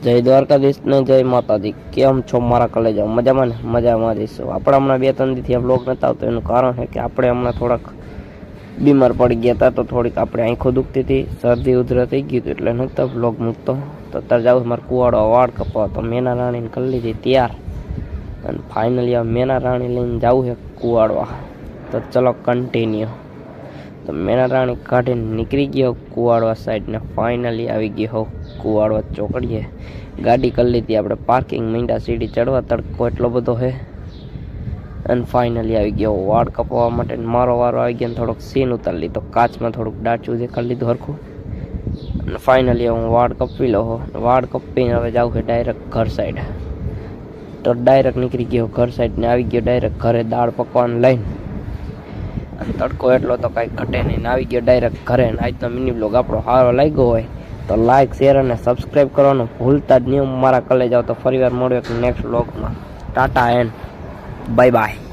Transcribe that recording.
જય દ્વારકાધીશ ને જય માતાજી. કેમ છો મારા કલેજા? મજામાં ને? મજામાં જઈશું. આપણે હમણાં 2-3 દીથી બ્લોગ નતા આવતો એનું કારણ છે કે આપણે હમણાં થોડાક બીમાર પડી ગયા હતા, તો થોડીક આપણે આંખો દુખતી હતી, શરદી ઉધરા થઈ ગયું હતું, એટલે નહોતા બ્લોગ મૂકતો. તો અત્યારે જાઉં મારે કુવાડો વાળ કપાવા, તો મેના રાણીને કરી લીધી તૈયાર અને ફાઇનલી હવે મેના રાણી લઈને જવું છે કુવાડવા. તો ચલો કન્ટિન્યુ. તો મેના રાણી કાઢીને નીકળી ગયો કુવાડવા સાઈડ ને ફાઇનલી આવી ગયો હોઉં કુવાડવા ચોકડીએ. ગાડી કરી લીધી આપણે પાર્કિંગ, મીંડા સીડી ચડવા, તડકો એટલો બધો છે. અને ફાઇનલી આવી ગયો વાળ કપાવવા માટે. મારો વારો આવી ગયો ને થોડોક સીન ઉતારી લીધો, કાચમાં થોડુંક ડાચું દેખાડી લીધું હરખું. અને ફાઇનલી હું વાળ કપી લો. વાળ કપીને હવે જાઉં છે ડાયરેક્ટ ઘર સાઈડ. તો ડાયરેક્ટ નીકળી ગયો ઘર સાઈડ ને આવી ગયો ડાયરેક્ટ ઘરે દાળ પકવાન લઈને. અને તડકો એટલો તો કાંઈ ઘટે નહીં ને આવી ગયો ડાયરેક્ટ ઘરે. આજનો મિની બ્લોગ આપણો સારો લાગ્યો હોય તો લાઇક, શેર અને સબસ્ક્રાઈબ કરવાનું ભૂલતા જ નહીં. મારા કલે જાઓ તો ફરીવાર મળ્યો એક નેક્સ્ટ બ્લોગમાં. Tata and bye bye.